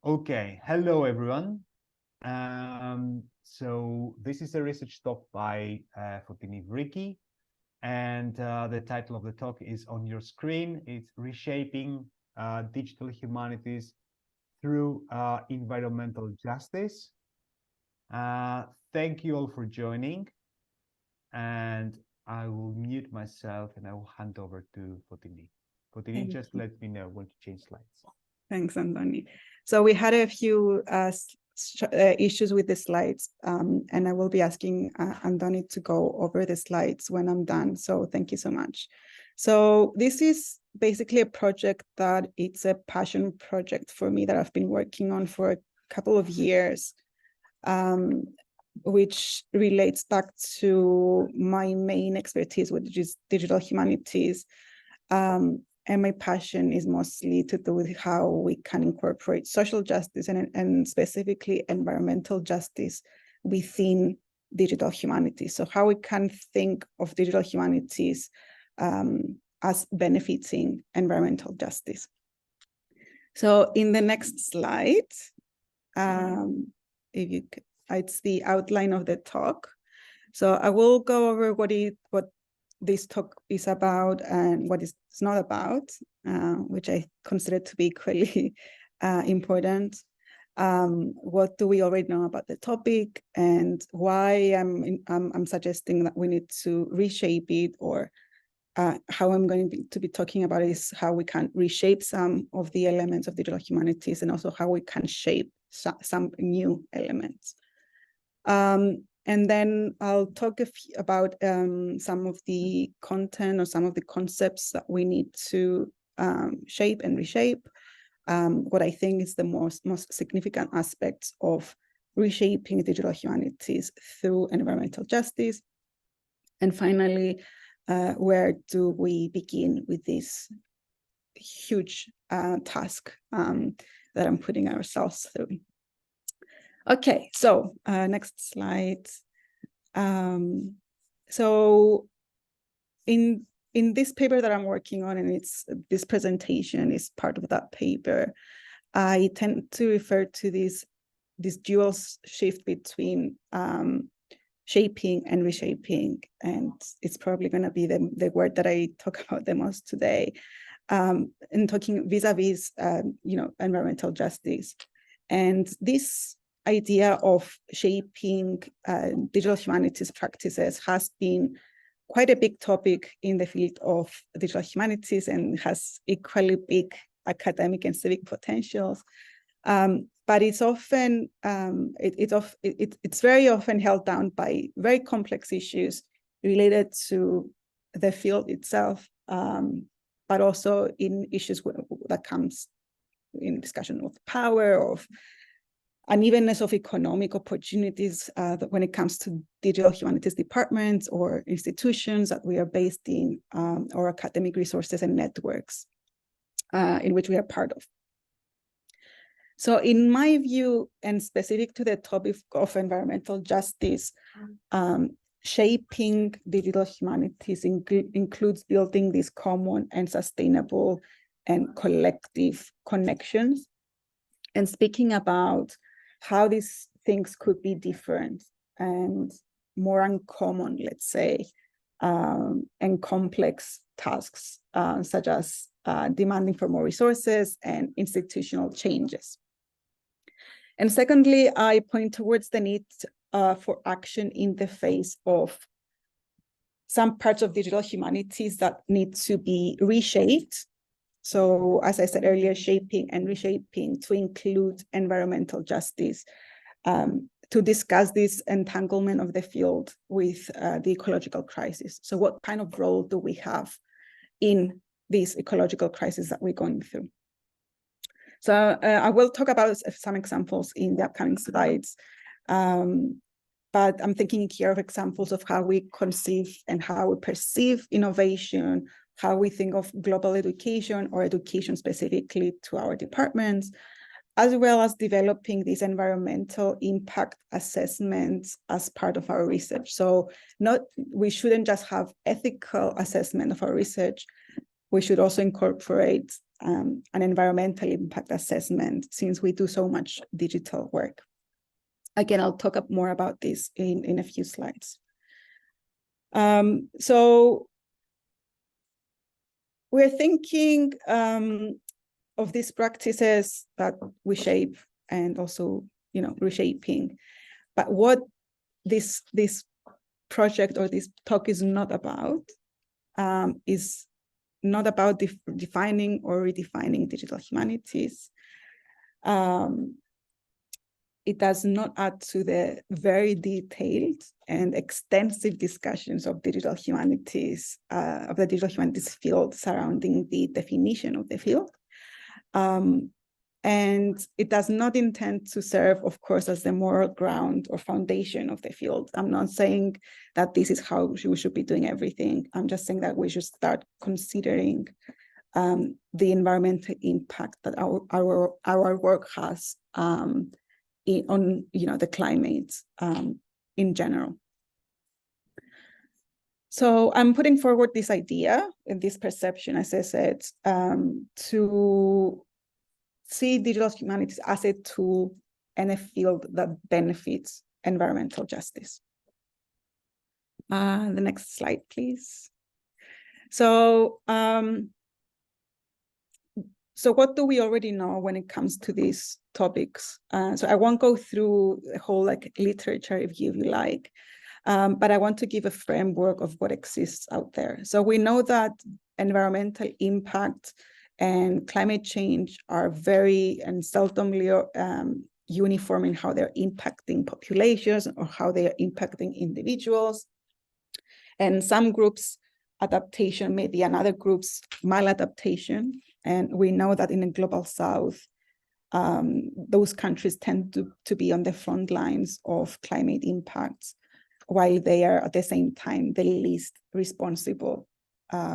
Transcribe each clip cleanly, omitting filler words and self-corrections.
Okay, hello everyone. So this is a research talk by Fotini Vriki, and the title of the talk is on your screen. It's Reshaping Digital Humanities through Environmental Justice. Thank you all for joining, and I will mute myself and I will hand over to Fotini. Fotini, just let me know when to change slides. Thanks, Andoni. So we had a few issues with the slides, and I will be asking Andoni to go over the slides when I'm done. So thank you so much. So this is basically a project that it's a passion project for me that I've been working on for a couple of years, which relates back to my main expertise, which is digital humanities. And my passion is mostly to do with how we can incorporate social justice and specifically environmental justice within digital humanities. So how we can think of digital humanities as benefiting environmental justice. So in the next slide, it's the outline of the talk. So I will go over what this talk is about and what it's not about, which I consider to be equally important. What do we already know about the topic, and why I'm suggesting that we need to reshape it, or how I'm going to be talking about is how we can reshape some of the elements of digital humanities, and also how we can shape some new elements. And then I'll talk about some of the content or some of the concepts that we need to shape and reshape. What I think is the most significant aspects of reshaping digital humanities through environmental justice. And finally, where do we begin with this huge task that I'm putting ourselves through? Okay, so next slide. So in this paper that I'm working on, and this presentation is part of that paper, I tend to refer to this dual shift between shaping and reshaping, and it's probably going to be the word that I talk about the most today, in talking vis-à-vis, environmental justice. And this idea of shaping digital humanities practices has been quite a big topic in the field of digital humanities and has equally big academic and civic potentials. But it's often it's very often held down by very complex issues related to the field itself, but also in issues that comes in discussion of power, of unevenness of economic opportunities when it comes to digital humanities departments or institutions that we are based in, or academic resources and networks in which we are part of. So in my view, and specific to the topic of environmental justice, shaping digital humanities includes building these common and sustainable and collective connections, and speaking about how these things could be different and more uncommon, let's say, and complex tasks, such as demanding for more resources and institutional changes. And secondly, I point towards the need for action in the face of some parts of digital humanities that need to be reshaped. So as I said earlier, shaping and reshaping to include environmental justice, to discuss this entanglement of the field with the ecological crisis. So what kind of role do we have in this ecological crisis that we're going through? So I will talk about some examples in the upcoming slides, but I'm thinking here of examples of how we conceive and how we perceive innovation, how we think of global education or education specifically to our departments, as well as developing these environmental impact assessments as part of our research. So we shouldn't just have ethical assessment of our research. We should also incorporate an environmental impact assessment, since we do so much digital work. Again, I'll talk more about this in a few slides. So we're thinking of these practices that we shape and also, reshaping. But what this project or this talk is not about defining or redefining digital humanities. It does not add to the very detailed and extensive discussions of digital humanities, of the digital humanities field surrounding the definition of the field. And it does not intend to serve, of course, as the moral ground or foundation of the field. I'm not saying that this is how we should be doing everything. I'm just saying that we should start considering the environmental impact that our work has on the climate in general. So I'm putting forward this idea and this perception, as I said, to see digital humanities as a tool and a field that benefits environmental justice. The next slide, please. So, so what do we already know when it comes to these topics? So I won't go through the whole literature review if you like, but I want to give a framework of what exists out there. So we know that environmental impact and climate change are very and seldomly uniform in how they're impacting populations or how they are impacting individuals. And some groups' adaptation may be another group's maladaptation. And we know that in the global south, those countries tend to be on the front lines of climate impacts, while they are at the same time the least responsible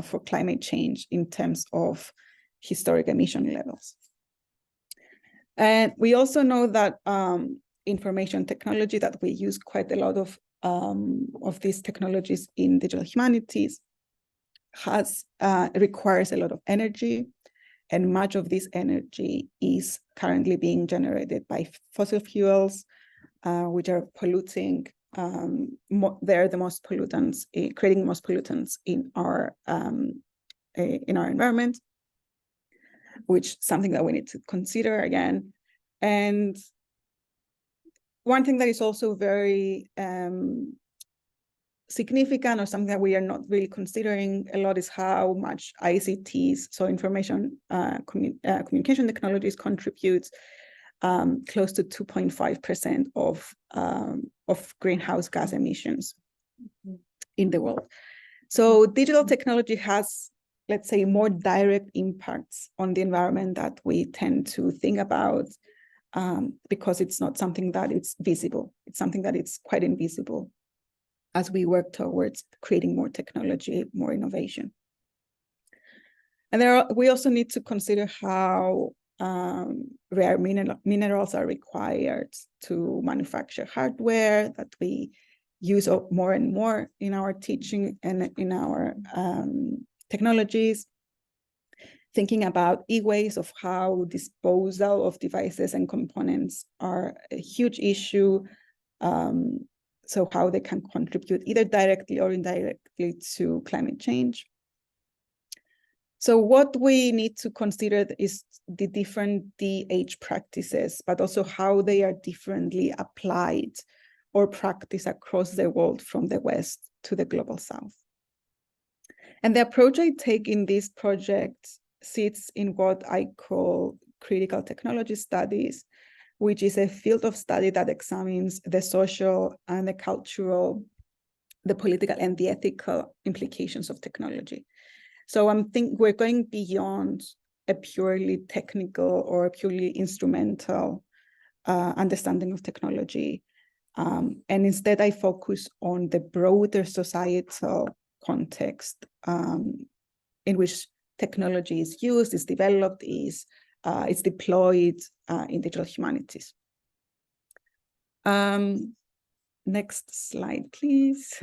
for climate change in terms of historic emission levels. And we also know that information technology, that we use quite a lot of these technologies in digital humanities, requires a lot of energy, and much of this energy is currently being generated by fossil fuels, which are polluting. They're the most pollutants, creating the most pollutants in our environment, which is something that we need to consider again. And one thing that is also very significant, or something that we are not really considering a lot, is how much ICTs, so information communication technologies, contributes close to 2.5% of greenhouse gas emissions in the world. So digital technology has, let's say, more direct impacts on the environment that we tend to think about, because it's not something that it's visible. It's something that it's quite invisible as we work towards creating more technology, more innovation. And we also need to consider how rare minerals are required to manufacture hardware that we use more and more in our teaching and in our technologies. Thinking about e-waste, of how disposal of devices and components are a huge issue. So how they can contribute either directly or indirectly to climate change. So what we need to consider is the different DH practices, but also how they are differently applied or practiced across the world, from the West to the global South. And the approach I take in this project sits in what I call critical technology studies, which is a field of study that examines the social and the cultural, the political and the ethical implications of technology. So we're going beyond a purely technical or purely instrumental understanding of technology. And instead I focus on the broader societal context in which technology is used, is developed, is deployed in digital humanities. Next slide, please.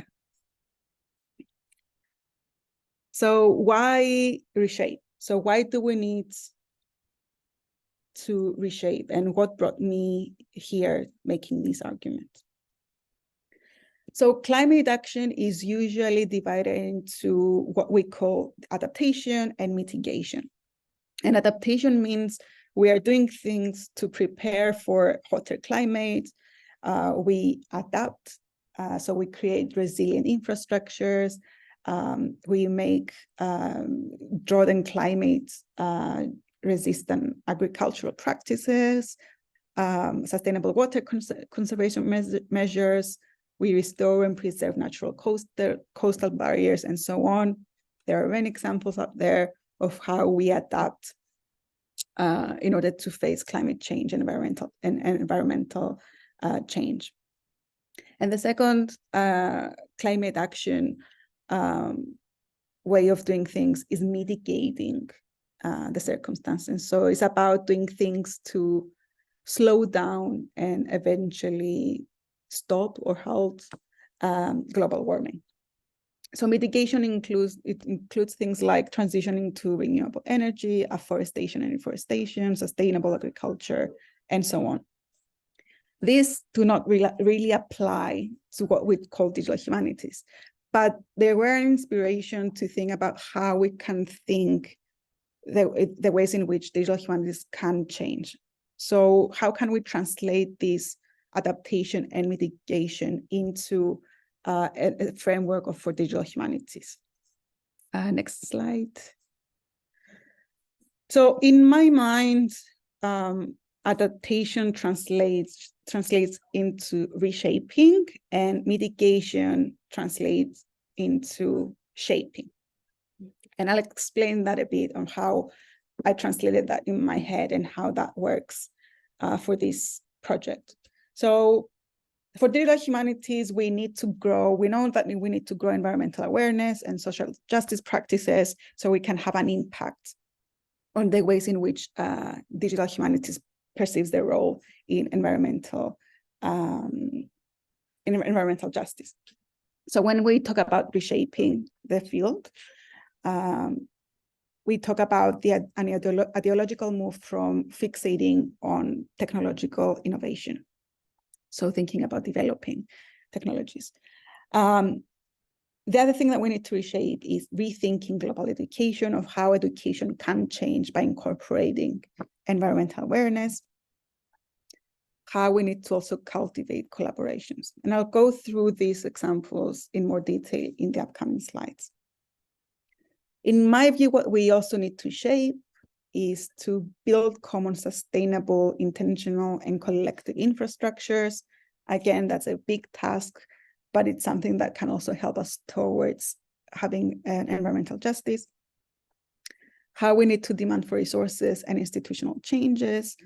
So why reshape? So why do we need to reshape and what brought me here making these arguments. So climate action is usually divided into what we call adaptation and mitigation. And adaptation means we are doing things to prepare for hotter climate. We adapt, so we create resilient infrastructures. We make drought and climate resistant agricultural practices, sustainable water conservation measures. We restore and preserve natural coastal barriers and so on. There are many examples out there of how we adapt in order to face climate change and environmental change. And the second climate action way of doing things is mitigating the circumstances. So it's about doing things to slow down and eventually stop or halt global warming. So mitigation includes things like transitioning to renewable energy, afforestation and reforestation, sustainable agriculture, and so on. These do not really apply to what we call digital humanities, but they were an inspiration to think about how we can think the ways in which digital humanities can change. So how can we translate this adaptation and mitigation into a framework for digital humanities? Next slide. So in my mind, adaptation translates into reshaping, and mitigation translates into shaping. And I'll explain that a bit on how I translated that in my head and how that works for this project. So for digital humanities, we need to grow. We know that we need to grow environmental awareness and social justice practices so we can have an impact on the ways in which digital humanities perceives their role in environmental justice. So when we talk about reshaping the field, we talk about an ideological move from fixating on technological innovation. So thinking about developing technologies. The other thing that we need to reshape is rethinking global education, of how education can change by incorporating environmental awareness, how we need to also cultivate collaborations. And I'll go through these examples in more detail in the upcoming slides. In my view, what we also need to shape is to build common, sustainable, intentional, and collective infrastructures. Again, that's a big task, but it's something that can also help us towards having an environmental justice. How we need to demand for resources and institutional changes,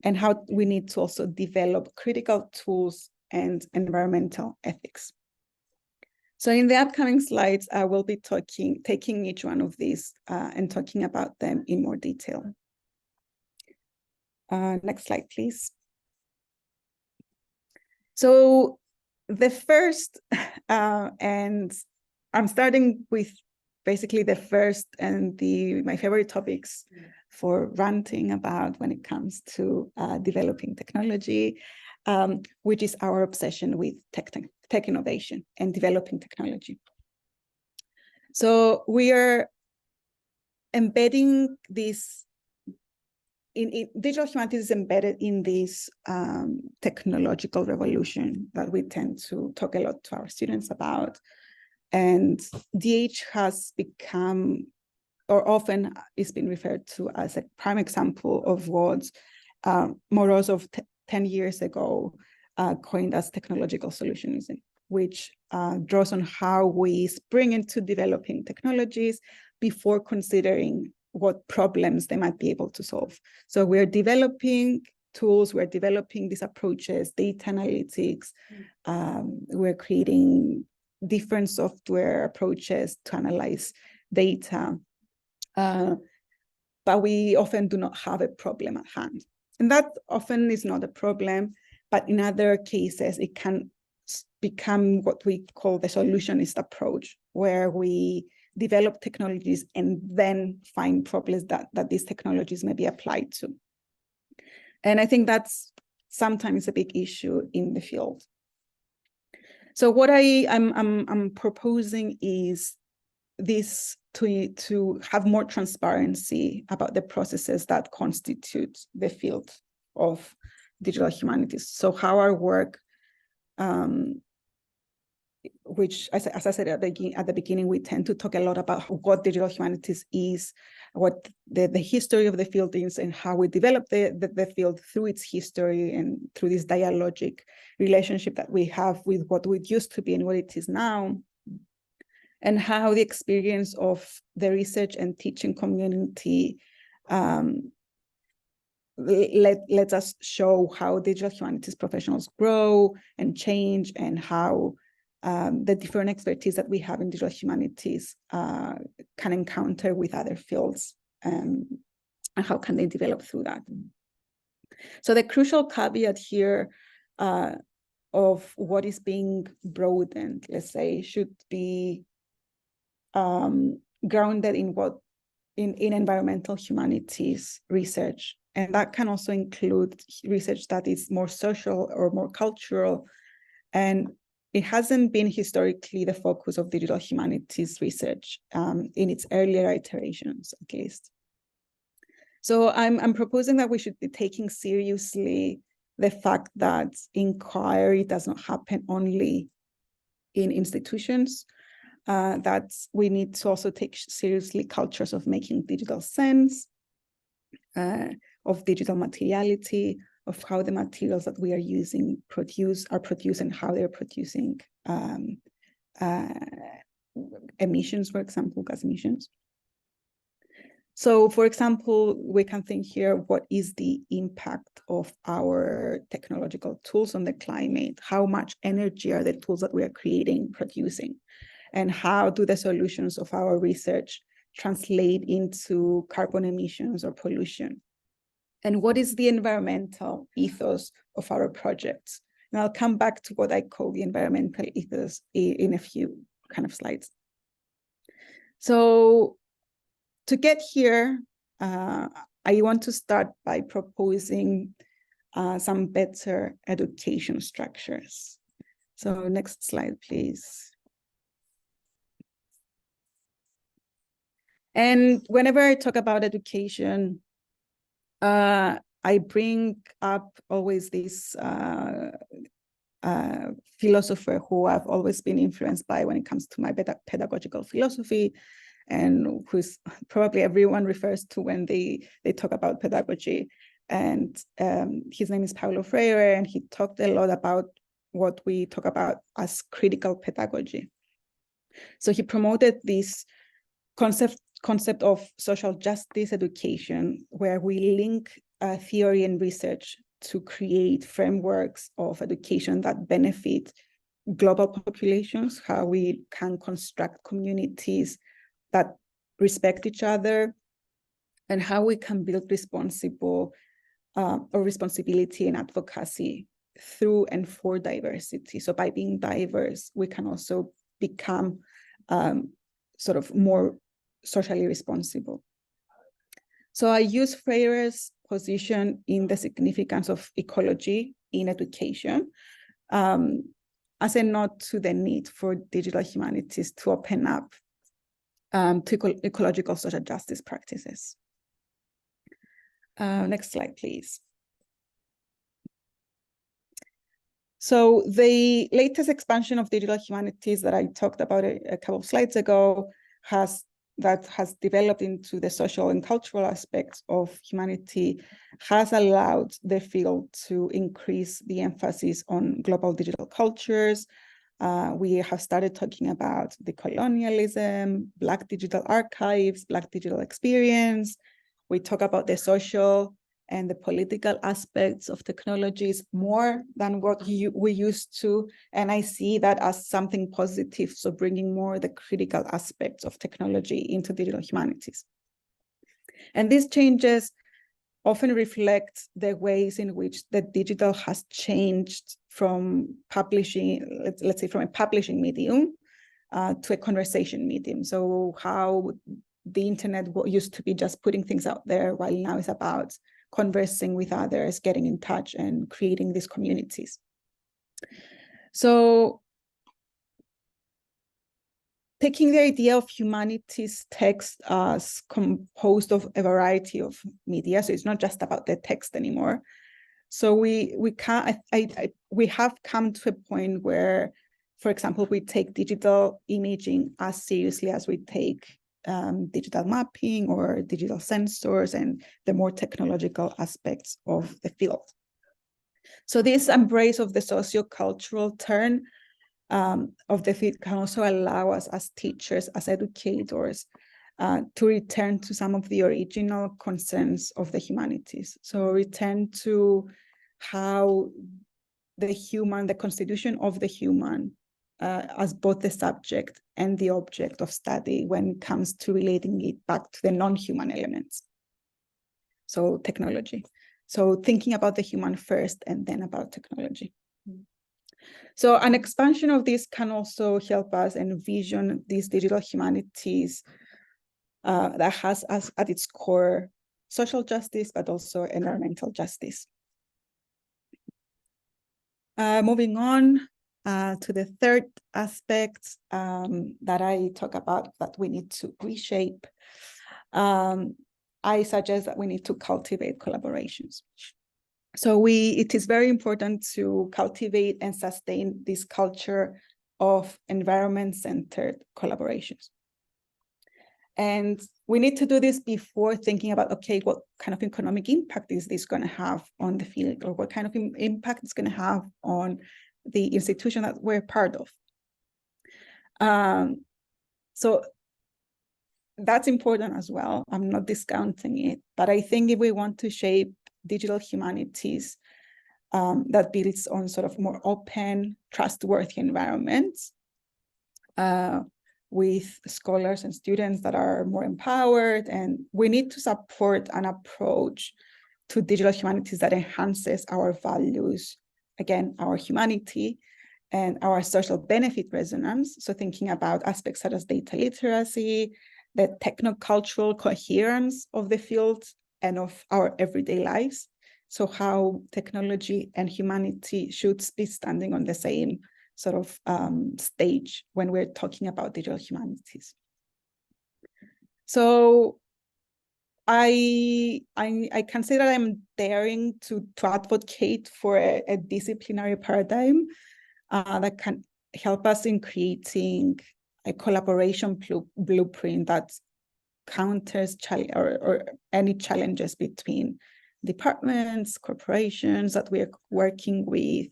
and how we need to also develop critical tools and environmental ethics. So in the upcoming slides, I will be taking each one of these and talking about them in more detail. Next slide, please. So the first, and I'm starting with basically the first and my favorite topics for ranting about when it comes to developing technology, which is our obsession with tech innovation and developing technology. So we are embedding this in digital humanities is embedded in this technological revolution that we tend to talk a lot to our students about. And DH has become, or often is being referred to as a prime example of what Morozov 10 years ago coined as technological solutionism, which draws on how we spring into developing technologies before considering what problems they might be able to solve. So we're developing tools, we're developing these approaches, data analytics, we're creating different software approaches to analyze data, but we often do not have a problem at hand. And that often is not a problem, but in other cases, it can become what we call the solutionist approach, where we develop technologies and then find problems that these technologies may be applied to. And I think that's sometimes a big issue in the field. So what I'm proposing is this to have more transparency about the processes that constitute the field of digital humanities. So how our work, which, as I said at the beginning, we tend to talk a lot about what digital humanities is, what the history of the field is, and how we develop the field through its history and through this dialogic relationship that we have with what it used to be and what it is now, and how the experience of the research and teaching community lets us show how digital humanities professionals grow and change, and how the different expertise that we have in digital humanities can encounter with other fields, and how can they develop through that. So the crucial caveat here of what is being broadened, let's say, should be grounded in in environmental humanities research. And that can also include research that is more social or more cultural. And it hasn't been historically the focus of digital humanities research in its earlier iterations, at least. So I'm proposing that we should be taking seriously the fact that inquiry does not happen only in institutions, that we need to also take seriously cultures of making digital sense, of digital materiality, of how the materials that we are using are produced and how they're producing emissions, for example, gas emissions. So, for example, we can think here, what is the impact of our technological tools on the climate? How much energy are the tools that we are creating producing? And how do the solutions of our research translate into carbon emissions or pollution? And what is the environmental ethos of our projects? And I'll come back to what I call the environmental ethos in a few kind of slides. So to get here, I want to start by proposing some better education structures. So next slide, please. And whenever I talk about education, I bring up always this philosopher who I've always been influenced by when it comes to my pedagogical philosophy, and who's probably everyone refers to when they talk about pedagogy. And his name is Paulo Freire, and he talked a lot about what we talk about as critical pedagogy. So he promoted this concept of social justice education, where we link theory and research to create frameworks of education that benefit global populations, how we can construct communities that respect each other, and how we can build responsibility and advocacy through and for diversity. So by being diverse, we can also become sort of more socially responsible. So I use Freire's position in the significance of ecology in education as a nod to the need for digital humanities to open up to ecological social justice practices. Next slide, please. So the latest expansion of digital humanities that I talked about a couple of slides ago has developed into the social and cultural aspects of humanity, has allowed the field to increase the emphasis on global digital cultures. We have started talking about decolonialism, Black digital archives, Black digital experience. We talk about the social and the political aspects of technologies more than what we used to. And I see that as something positive. So bringing more the critical aspects of technology into digital humanities. And these changes often reflect the ways in which the digital has changed from publishing, let's say from a publishing medium to a conversation medium. So how the internet used to be just putting things out there, while now it's about conversing with others, getting in touch, and creating these communities. So taking the idea of humanities text as composed of a variety of media, so it's not just about the text anymore. So we have come to a point where, for example, we take digital imaging as seriously as we take digital mapping or digital sensors and the more technological aspects of the field. So this embrace of the sociocultural turn of the field can also allow us as teachers, as educators, to return to some of the original concerns of the humanities. So return to how the constitution of the human as both the subject and the object of study when it comes to relating it back to the non-human elements. So technology. So thinking about the human first and then about technology. So an expansion of this can also help us envision these digital humanities that has as at its core social justice, but also environmental justice. Moving on to the third aspect that I talk about that we need to reshape. I suggest that we need to cultivate collaborations. So it is very important to cultivate and sustain this culture of environment-centered collaborations. And we need to do this before thinking about, okay, what kind of economic impact is this going to have on the field, or what kind of impact it's going to have on the institution that we're part of. So that's important as well. I'm not discounting it, but I think if we want to shape digital humanities that builds on sort of more open, trustworthy environments with scholars and students that are more empowered, and we need to support an approach to digital humanities that enhances our values, again, our humanity and our social benefit resonance. So thinking about aspects such as data literacy, the technocultural coherence of the field and of our everyday lives. So how technology and humanity should be standing on the same sort of stage when we're talking about digital humanities. So I can say that I'm daring to advocate for a disciplinary paradigm that can help us in creating a collaboration blueprint that counters or any challenges between departments, corporations that we are working with,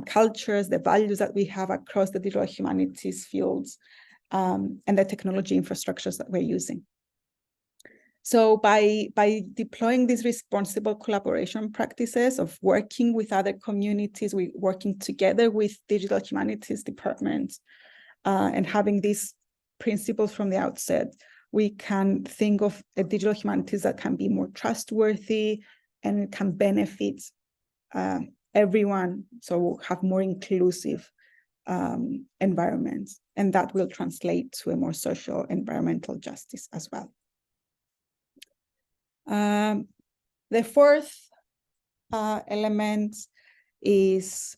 cultures, the values that we have across the digital humanities fields, and the technology infrastructures that we're using. So by deploying these responsible collaboration practices of working with other communities, working together with digital humanities departments, and having these principles from the outset, we can think of a digital humanities that can be more trustworthy and can benefit everyone, so we'll have more inclusive environments, and that will translate to a more social environmental justice as well. The fourth element is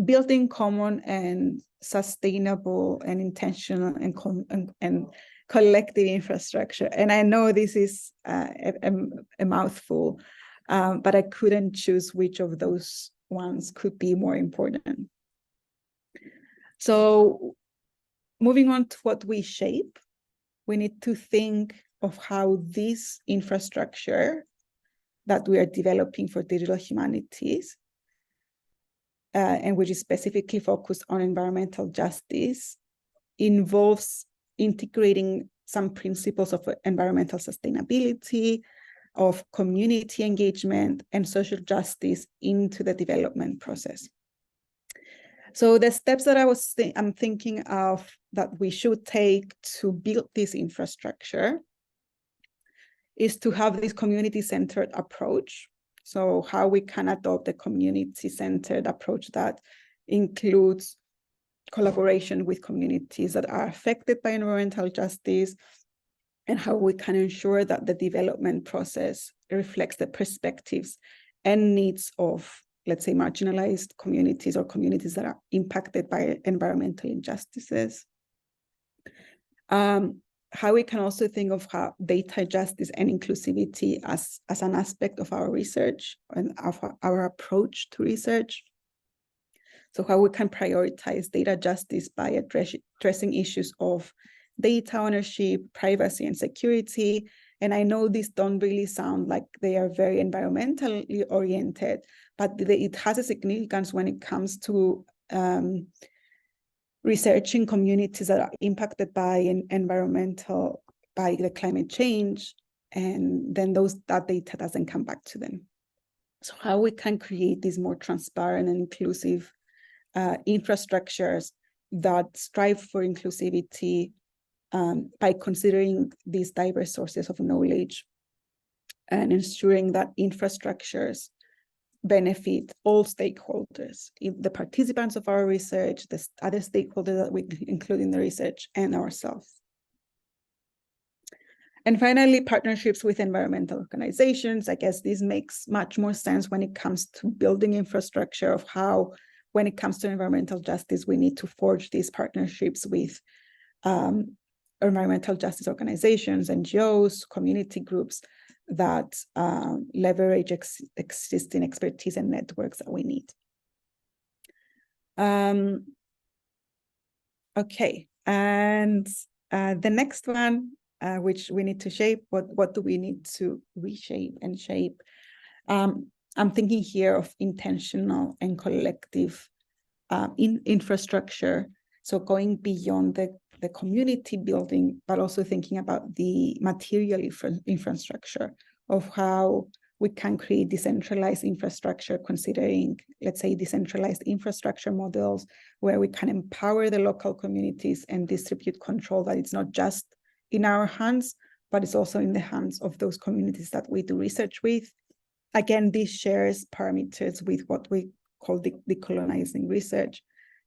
building common and sustainable and intentional and collective infrastructure. And I know this is a mouthful, but I couldn't choose which of those ones could be more important. So moving on to what we shape, we need to think of how this infrastructure that we are developing for digital humanities, and which is specifically focused on environmental justice, involves integrating some principles of environmental sustainability, of community engagement, and social justice into the development process. So the steps that I'm thinking of that we should take to build this infrastructure is to have this community-centered approach. So how we can adopt a community-centered approach that includes collaboration with communities that are affected by environmental justice, and how we can ensure that the development process reflects the perspectives and needs of, let's say, marginalized communities or communities that are impacted by environmental injustices. How we can also think of how data justice and inclusivity as an aspect of our research and of our approach to research. So how we can prioritize data justice by addressing issues of data ownership, privacy, and security. And I know these don't really sound like they are very environmentally oriented, but it has a significance when it comes to researching communities that are impacted by by the climate change, and then that data doesn't come back to them. So how we can create these more transparent and inclusive infrastructures that strive for inclusivity by considering these diverse sources of knowledge and ensuring that infrastructures benefit all stakeholders, the participants of our research, the other stakeholders that we include in the research, and ourselves. And finally, partnerships with environmental organizations. I guess this makes much more sense when it comes to building infrastructure of how, when it comes to environmental justice, we need to forge these partnerships with environmental justice organizations, NGOs, community groups that leverage existing expertise and networks that we need. Okay, and the next one, which we need to shape, what do we need to reshape and shape? I'm thinking here of intentional and collective infrastructure. So going beyond the community building, but also thinking about the material infrastructure of how we can create decentralized infrastructure, considering, let's say, decentralized infrastructure models where we can empower the local communities and distribute control, that it's not just in our hands, but it's also in the hands of those communities that we do research with. Again, this shares parameters with what we call decolonizing research.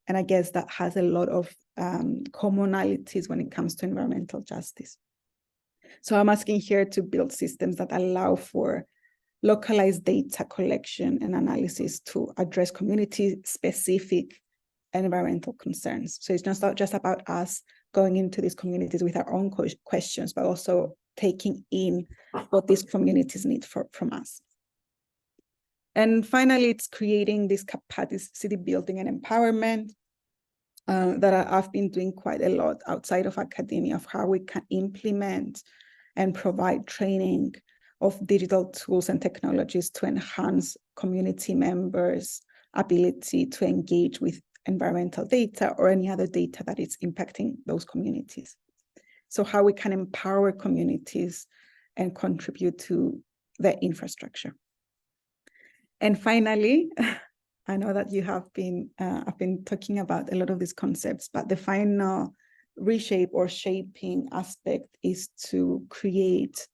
And I guess that has a lot of commonalities when it comes to environmental justice. So I'm asking here to build systems that allow for localized data collection and analysis to address community-specific environmental concerns. So it's not just about us going into these communities with our own questions, but also taking in what these communities need from us. And finally, it's creating this capacity building and empowerment that I've been doing quite a lot outside of academia, of how we can implement and provide training of digital tools and technologies to enhance community members' ability to engage with environmental data or any other data that is impacting those communities. So how we can empower communities and contribute to the infrastructure. And finally, I know that you have been, I've been talking about a lot of these concepts, but the final reshape or shaping aspect is to create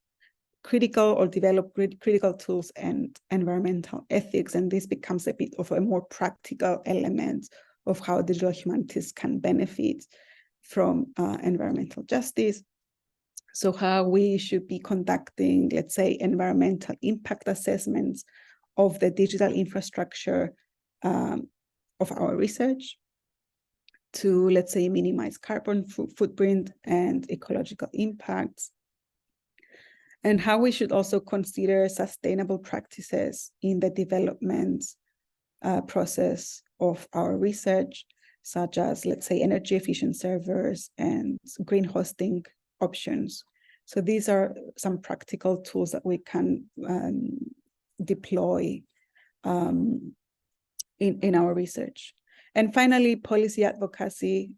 critical or develop critical tools and environmental ethics. And this becomes a bit of a more practical element of how digital humanities can benefit from environmental justice. So how we should be conducting, let's say, environmental impact assessments of the digital infrastructure of our research to, let's say, minimize carbon footprint and ecological impacts. And how we should also consider sustainable practices in the development process of our research, such as, let's say, energy efficient servers and green hosting options. So these are some practical tools that we can deploy in our research. And finally, policy advocacy.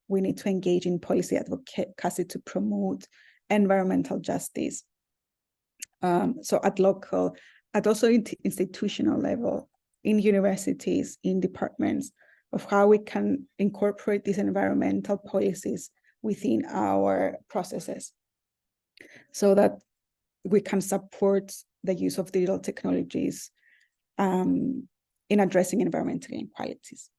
We need to engage in policy advocacy to promote environmental justice. So at local, at also institutional level, in universities, in departments, of how we can incorporate these environmental policies within our processes so that we can support the use of digital technologies in addressing environmental inequalities.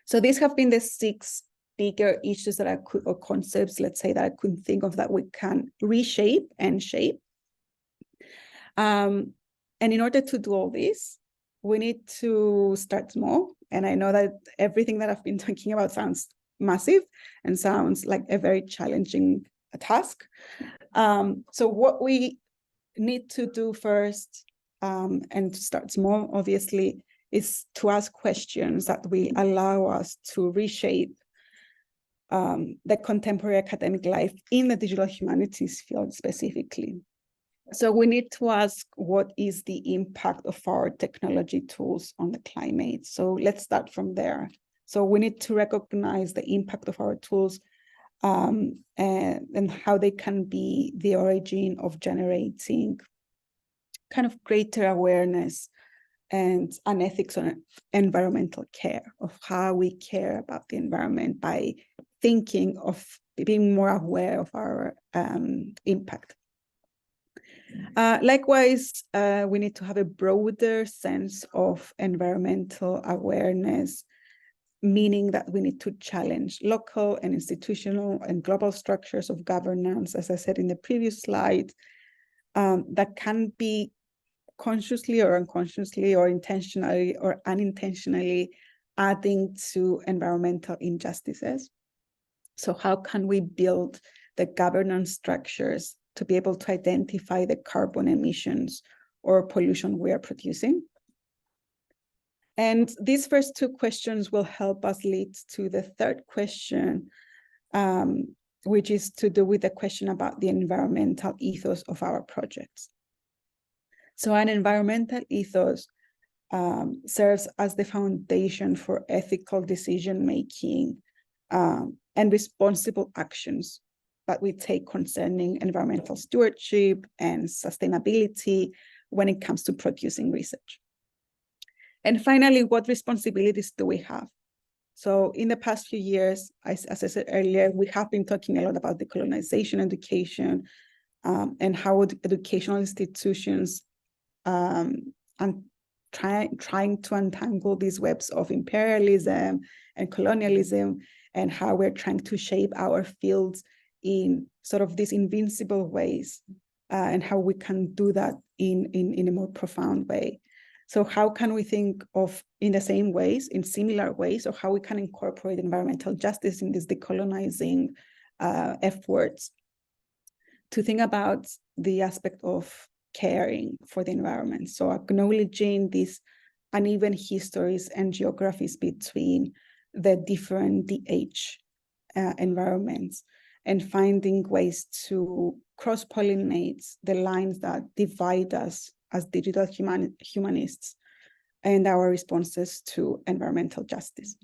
So these have been the 6 bigger issues that I could, or concepts, let's say, that I could think of that we can reshape and shape. And in order to do all this, we need to start small. And I know that everything that I've been talking about sounds massive and sounds like a very challenging task. So what we need to do first, and to start small, obviously, is to ask questions that will allow us to reshape the contemporary academic life in the digital humanities field specifically. So we need to ask, what is the impact of our technology tools on the climate? So let's start from there. So we need to recognize the impact of our tools, and how they can be the origin of generating kind of greater awareness and an ethics on environmental care, of how we care about the environment by thinking of being more aware of our impact. Likewise, we need to have a broader sense of environmental awareness, meaning that we need to challenge local and institutional and global structures of governance, as I said in the previous slide, that can be consciously or unconsciously or intentionally or unintentionally adding to environmental injustices. So how can we build the governance structures to be able to identify the carbon emissions or pollution we are producing? And these first two questions will help us lead to the third question, which is to do with the question about the environmental ethos of our projects. So an environmental ethos serves as the foundation for ethical decision-making and responsible actions that we take concerning environmental stewardship and sustainability when it comes to producing research. And finally, what responsibilities do we have? So in the past few years, as I said earlier, we have been talking a lot about decolonization education, and how educational institutions and trying to untangle these webs of imperialism and colonialism, and how we're trying to shape our fields in sort of these invincible ways, and how we can do that in a more profound way. So how can we think of, in the same ways, in similar ways, of how we can incorporate environmental justice in these decolonizing efforts, to think about the aspect of caring for the environment. So acknowledging these uneven histories and geographies between the different DH environments, and finding ways to cross-pollinate the lines that divide us as digital humanists and our responses to environmental justice.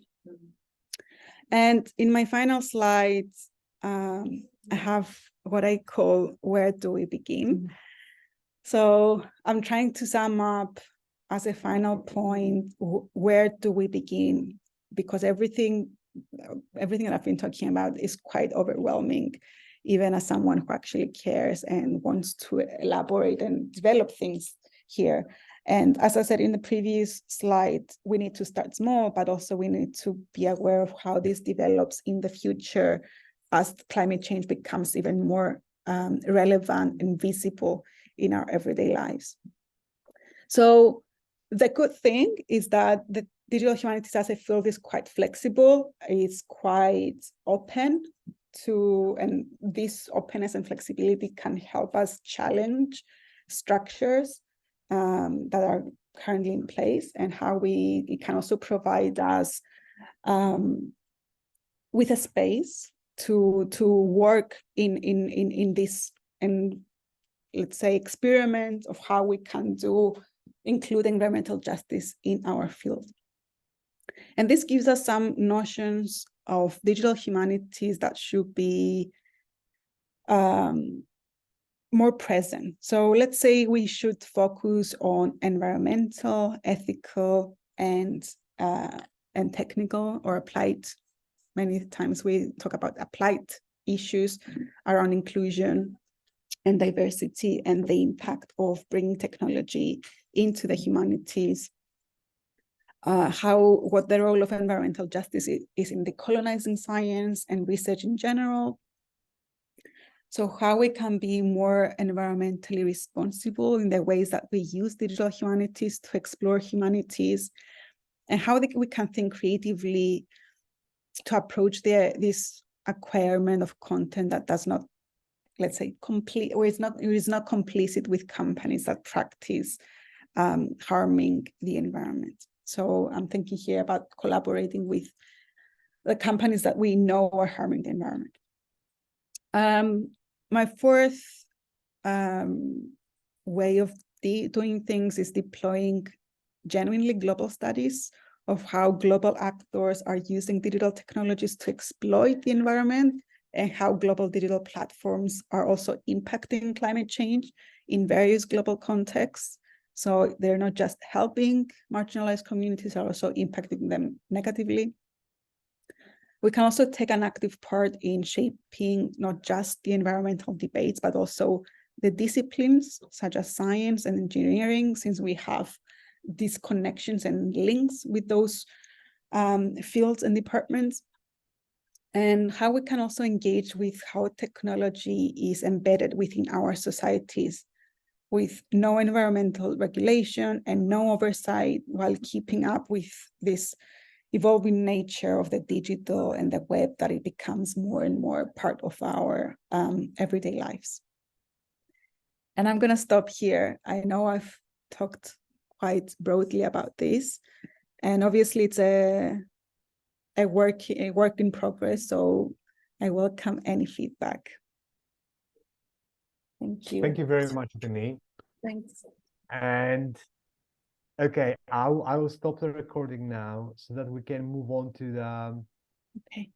And in my final slides, I have what I call, where do we begin? So I'm trying to sum up as a final point, where do we begin? Because everything that I've been talking about is quite overwhelming, even as someone who actually cares and wants to elaborate and develop things here. And as I said in the previous slide, we need to start small, but also we need to be aware of how this develops in the future as climate change becomes even more relevant and visible in our everyday lives. So the good thing is that the digital humanities as a field is quite flexible. It's quite open to, and this openness and flexibility can help us challenge structures that are currently in place, and how it can also provide us with a space to work in this, and let's say, experiment of how we can include environmental justice in our field. And this gives us some notions of digital humanities that should be more present. So let's say we should focus on environmental, ethical, and technical or applied. Many times we talk about applied issues around inclusion and diversity and the impact of bringing technology into the humanities. what the role of environmental justice is in decolonizing science and research in general. So how we can be more environmentally responsible in the ways that we use digital humanities to explore humanities, and how we can think creatively to approach this acquirement of content that does not, let's say, complete, or is not complicit with companies that practice harming the environment. So I'm thinking here about collaborating with the companies that we know are harming the environment. My fourth way of doing things is deploying genuinely global studies of how global actors are using digital technologies to exploit the environment, and how global digital platforms are also impacting climate change in various global contexts. So they're not just helping marginalized communities, are also impacting them negatively. We can also take an active part in shaping not just the environmental debates, but also the disciplines such as science and engineering, since we have these connections and links with those fields and departments. And how we can also engage with how technology is embedded within our societies, with no environmental regulation and no oversight, while keeping up with this evolving nature of the digital and the web, that it becomes more and more part of our everyday lives. And I'm going to stop here. I know I've talked quite broadly about this, and obviously it's a work in progress, so I welcome any feedback. Thank you. Thank you very much, Denise. Thanks. And okay, I will stop the recording now so that we can move on to the Okay.